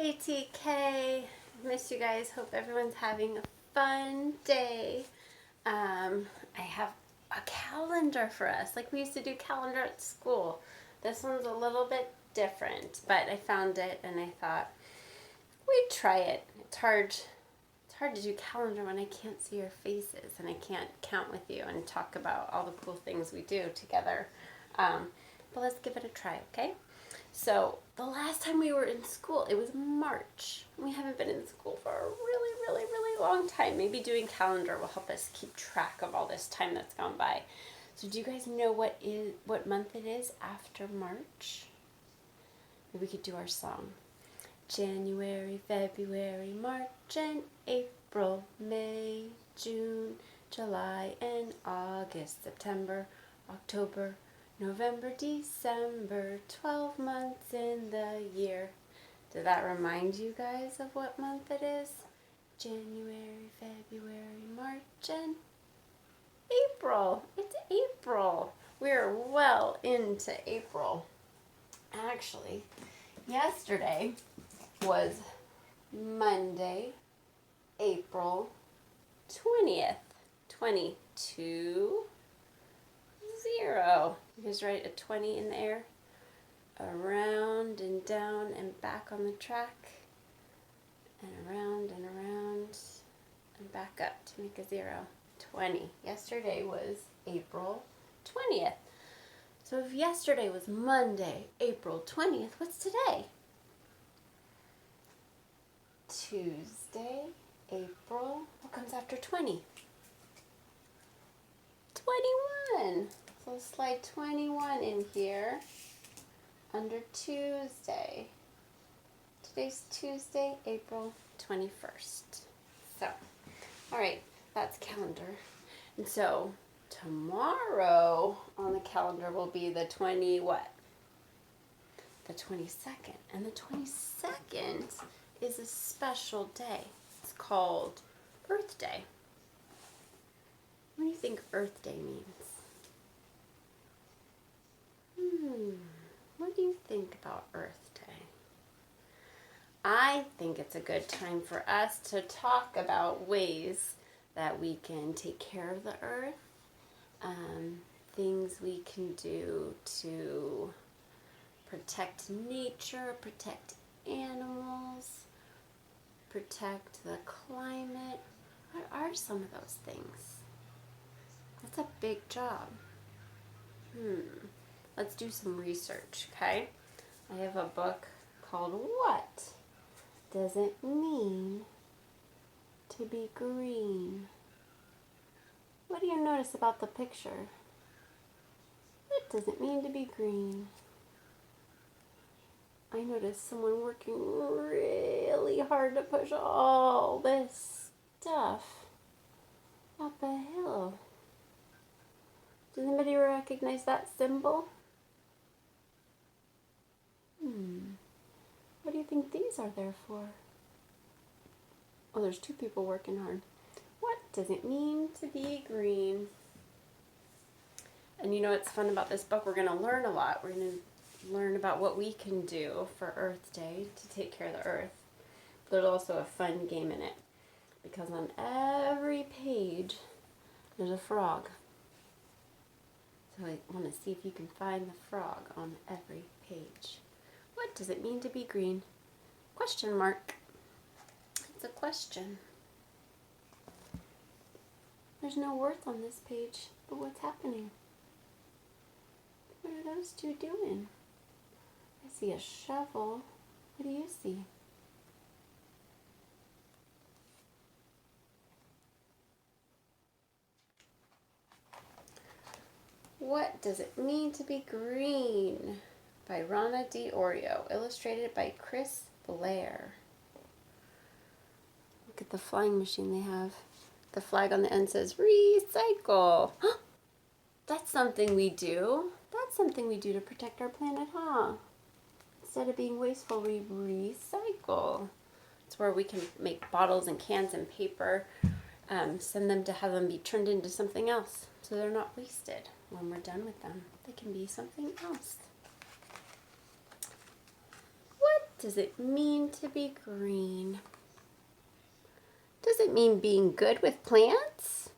ATK. Miss you guys. Hope everyone's having a fun day. I have a calendar for us. Like we used to do calendar at school. This one's a little bit different, but I found it and I thought we'd try it. It's hard to do calendar when I can't see your faces and I can't count with you and talk about all the cool things we do together. But let's give it a try, okay? So the last time we were in school, it was March. We haven't been in school for a really long time. Maybe doing calendar will help us keep track of all this time that's gone by. So do you guys know what month it is after March? Maybe we could do our song. January, February, March, and April, May, June, July, and August, September, October, November, December, 12 months in the year. Did that remind you guys of what month it is? January, February, March, and April. It's April. We're well into April. Actually, yesterday was Monday, April 20th, 2020. You guys write a 20 in the air, around and down and back on the track, and around and back up to make a 0. 20. Yesterday was April 20th. So if yesterday was Monday, April 20th, what's today? Tuesday, April. What comes after 20? 21. So slide 21 in here under Tuesday. Today's Tuesday, April 21st. So, all right, that's calendar. And so tomorrow on the calendar will be the 20 what? The 22nd. And the 22nd is a special day. It's called Earth Day. What do you think Earth Day means? What do you think about Earth Day? I think it's a good time for us to talk about ways that we can take care of the earth, things we can do to protect nature, protect animals, protect the climate. What are some of those things? That's a big job. Let's do some research, okay? I have a book called What Does It Mean to Be Green? What do you notice about the picture? What does it mean to be green? I noticed someone working really hard to push all this stuff up a hill. Does anybody recognize that symbol? What do you think these are there for? Oh, there's 2 people working hard. What does it mean to be green? And you know what's fun about this book? We're going to learn a lot. We're going to learn about what we can do for Earth Day to take care of the earth. There's also a fun game in it because on every page there's a frog. So I want to see if you can find the frog on every page. What does it mean to be green? Question mark. It's a question. There's no words on this page, but what's happening? What are those 2 doing? I see a shovel. What do you see? What Does It Mean to Be Green? By Rana D'Orio, illustrated by Chris Blair. Look at the flying machine they have. The flag on the end says recycle. That's something we do. That's something we do to protect our planet, huh? Instead of being wasteful, we recycle. It's where we can make bottles and cans and paper, send them to have them be turned into something else so they're not wasted. When we're done with them, they can be something else. does it mean to be green? Does it mean being good with plants?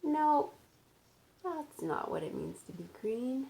No, that's not what it means to be green.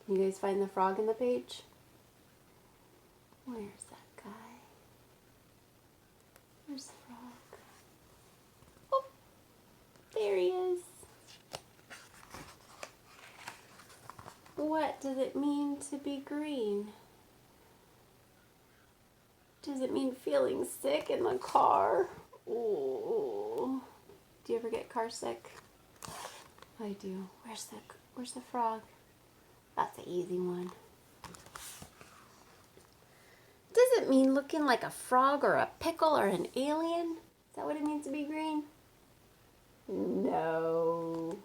Can you guys find the frog in the page? Where's that guy? Where's the frog? Oh, there he is. What does it mean to be green? Does it mean feeling sick in the car? Ooh. Do you ever get car sick? I do. Where's the frog? That's an easy one. Does it mean looking like a frog or a pickle or an alien? Is that what it means to be green? No.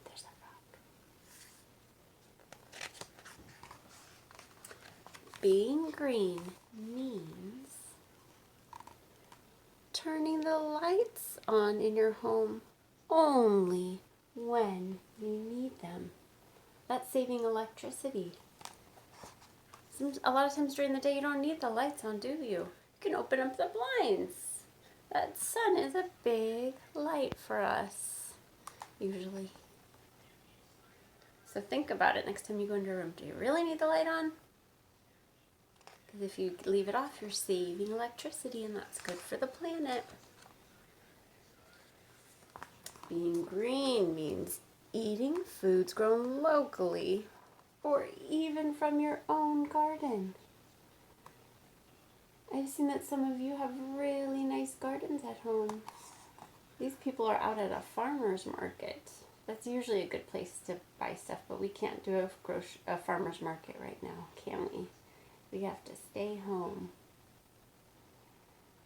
There's a frog. Being green means turning the lights on in your home only when you need them. That's saving electricity. A lot of times during the day you don't need the lights on, do you? You can open up the blinds. That sun is a big light for us, usually. So think about it next time you go into your room. Do you really need the light on? Because if you leave it off, you're saving electricity, and that's good for the planet. Being green means eating foods grown locally or even from your own garden. I've seen that some of you have really nice gardens at home. These people are out at a farmer's market. That's usually a good place to buy stuff, but we can't do a farmer's market right now, can we? We have to stay home.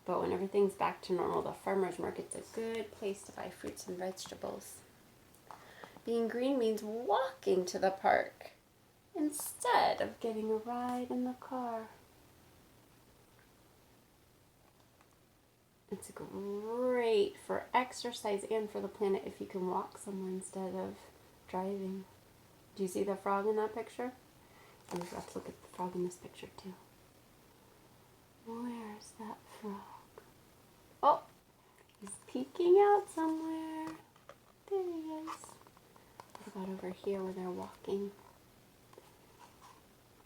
But when everything's back to normal, the farmer's market's a good place to buy fruits and vegetables. Being green means walking to the park instead of getting a ride in the car. It's great for exercise and for the planet if you can walk somewhere instead of driving. Do you see the frog in that picture? And we have to look at the frog in this picture too. Where's that frog? Oh, he's peeking out somewhere. There he is. What about over here where they're walking?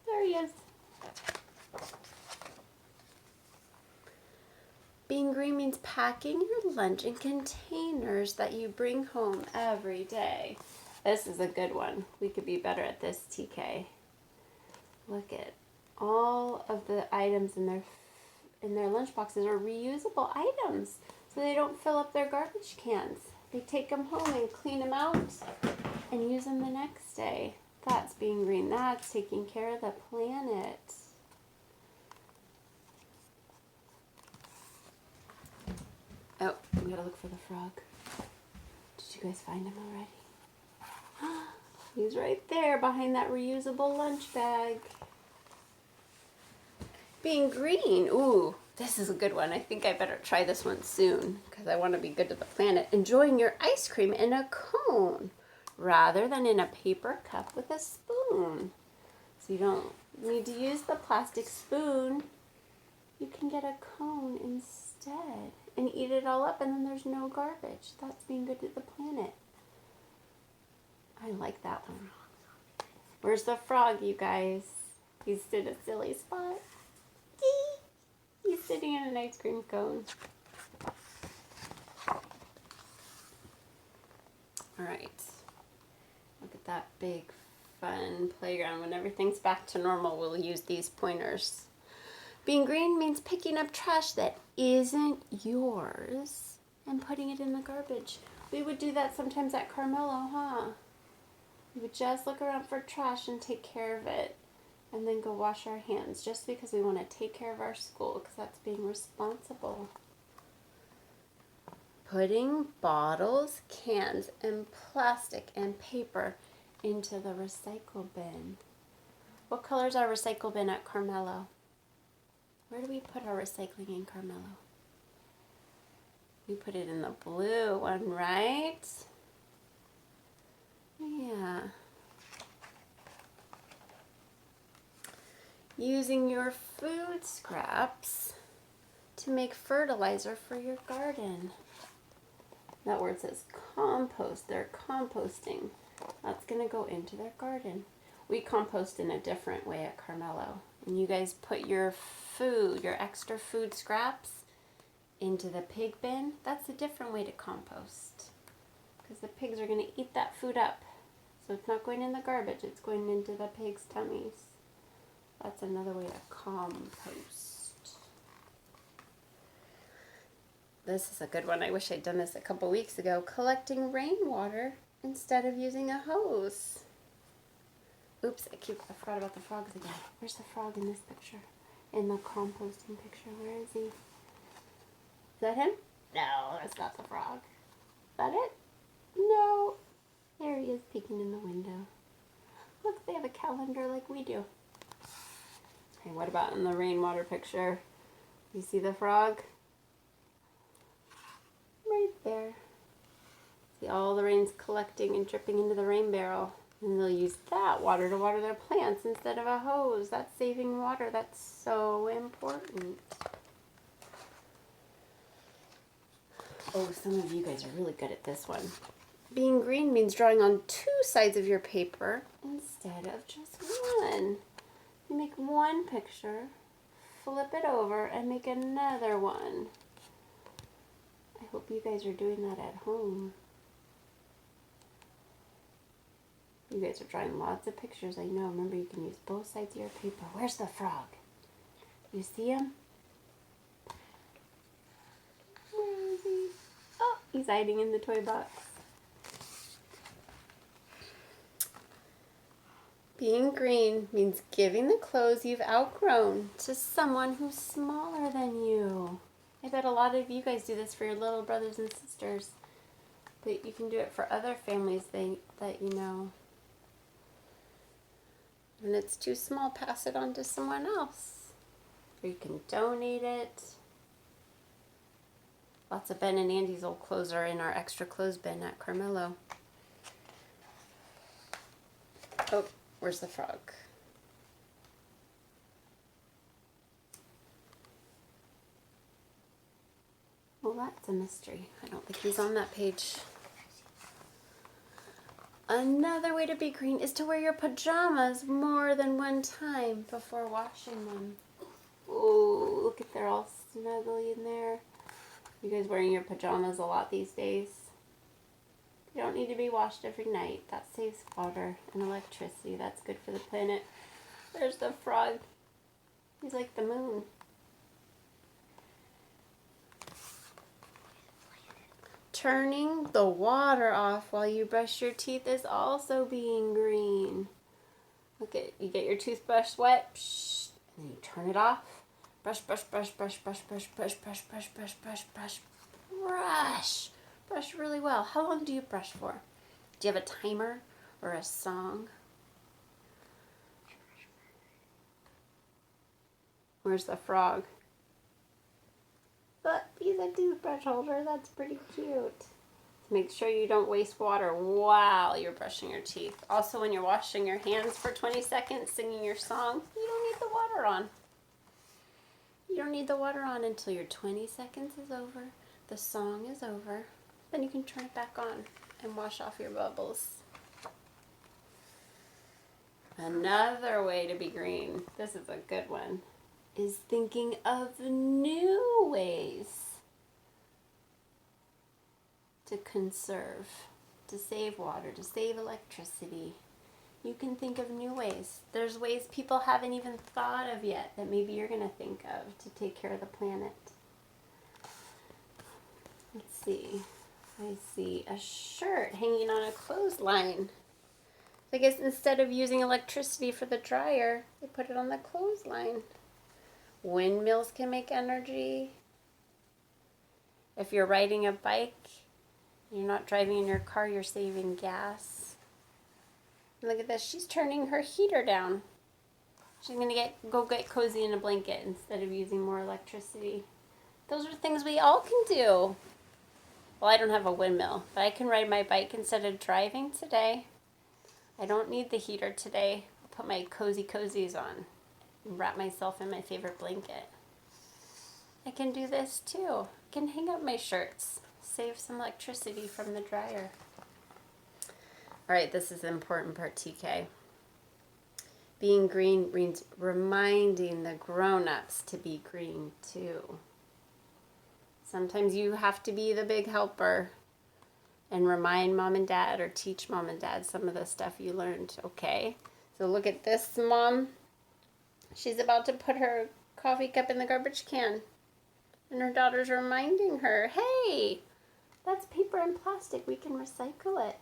There he is. Being green means packing your lunch in containers that you bring home every day. This is a good one. We could be better at this, TK. Look at all of the items in their lunch boxes are reusable items, so they don't fill up their garbage cans. They take them home and clean them out and use them the next day. That's being green. That's taking care of the planet. Oh, we gotta look for the frog. Did you guys find him already? He's right there behind that reusable lunch bag. Being green. Ooh, this is a good one. I think I better try this one soon because I want to be good to the planet. Enjoying your ice cream in a cone rather than in a paper cup with a spoon. So you don't need to use the plastic spoon. You can get a cone instead and eat it all up, and then there's no garbage. That's being good to the planet. I like that one. Where's the frog, you guys? He's in a silly spot. He's sitting in an ice cream cone. All right. Look at that big, fun playground. When everything's back to normal, we'll use these pointers. Being green means picking up trash that isn't yours and putting it in the garbage. We would do that sometimes at Carmelo, huh? We would just look around for trash and take care of it and then go wash our hands just because we want to take care of our school because that's being responsible. Putting bottles, cans, and plastic and paper into the recycle bin. What color is our recycle bin at Carmelo? Where do we put our recycling in Carmelo? We put it in the blue one, right? Yeah. using your food scraps to make fertilizer for your garden. That word says compost. They're composting. That's going to go into their garden. We compost in a different way at Carmelo. And you guys put your food, your extra food scraps, into the pig bin. That's a different way to compost. Because the pigs are going to eat that food up. So it's not going in the garbage. It's going into the pigs' tummies. That's another way to compost. This is a good one. I wish I'd done this a couple weeks ago. Collecting rainwater instead of using a hose. Oops, I forgot about the frogs again. Where's the frog in this picture? In the composting picture, where is he? Is that him? No, that's not the frog. Is that it? No. There he is peeking in the window. Look, they have a calendar like we do. Okay, what about in the rainwater picture? You see the frog? Right there. See all the rain's collecting and dripping into the rain barrel. And they'll use that water to water their plants instead of a hose. That's saving water. That's so important. Oh, some of you guys are really good at this one. Being green means drawing on 2 sides of your paper instead of just one. You make one picture, flip it over, and make another one. I hope you guys are doing that at home. You guys are drawing lots of pictures, I know. Remember, you can use both sides of your paper. Where's the frog? You see him? Where is he? Oh, he's hiding in the toy box. Being green means giving the clothes you've outgrown to someone who's smaller than you. I bet a lot of you guys do this for your little brothers and sisters. But you can do it for other families that you know. When it's too small, pass it on to someone else. Or you can donate it. Lots of Ben and Andy's old clothes are in our extra clothes bin at Carmelo. Oh, where's the frog? Well, that's a mystery. I don't think he's on that page. Another way to be green is to wear your pajamas more than one time before washing them. Oh, look at they're all snuggly in there. You guys wearing your pajamas a lot these days? You don't need to be washed every night. That saves water and electricity. That's good for the planet. There's the frog. He's like the moon. Turning the water off while you brush your teeth is also being green. Look at, you get your toothbrush wet, and then you turn it off. Brush, brush, brush, brush, brush, brush, brush, brush, brush, brush, brush, brush, brush. Brush really well. How long do you brush for? Do you have a timer or a song? Where's the frog? Look, he's a toothbrush holder. That's pretty cute. Make sure you don't waste water while you're brushing your teeth. Also, when you're washing your hands for 20 seconds, singing your song, you don't need the water on. You don't need the water on until your 20 seconds is over, the song is over, then you can turn it back on and wash off your bubbles. Another way to be green, this is a good one, is thinking of new ways to conserve, to save water, to save electricity. You can think of new ways. There's ways people haven't even thought of yet that maybe you're going to think of to take care of the planet. Let's see. I see a shirt hanging on a clothesline. I guess instead of using electricity for the dryer, they put it on the clothesline. Windmills can make energy. If you're riding a bike, you're not driving in your car, you're saving gas. Look at this, she's turning her heater down. She's gonna go get cozy in a blanket instead of using more electricity. Those are things we all can do. Well, I don't have a windmill, but I can ride my bike instead of driving today. I don't need the heater today. I'll put my cozies on. wrap myself in my favorite blanket. I can do this too. I can hang up my shirts, save some electricity from the dryer. All right, this is the important part, TK. Being green means reminding the grown-ups to be green too. Sometimes you have to be the big helper and remind mom and dad or teach mom and dad some of the stuff you learned, okay? So look at this, Mom. She's about to put her coffee cup in the garbage can. And her daughter's reminding her, hey, that's paper and plastic. We can recycle it.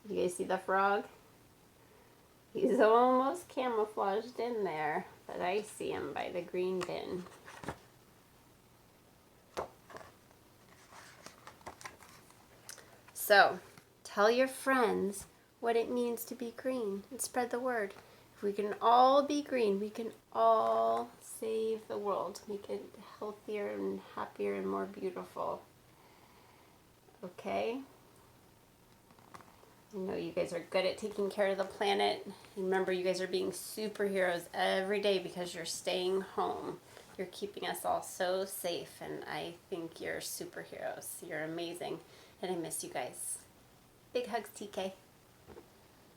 You guys see the frog? He's almost camouflaged in there, but I see him by the green bin. So, tell your friends what it means to be green and spread the word. If we can all be green, we can all save the world, make it healthier and happier and more beautiful. Okay? I know you guys are good at taking care of the planet. Remember, you guys are being superheroes every day because you're staying home. You're keeping us all so safe, and I think you're superheroes. You're amazing, and I miss you guys. Big hugs, TK.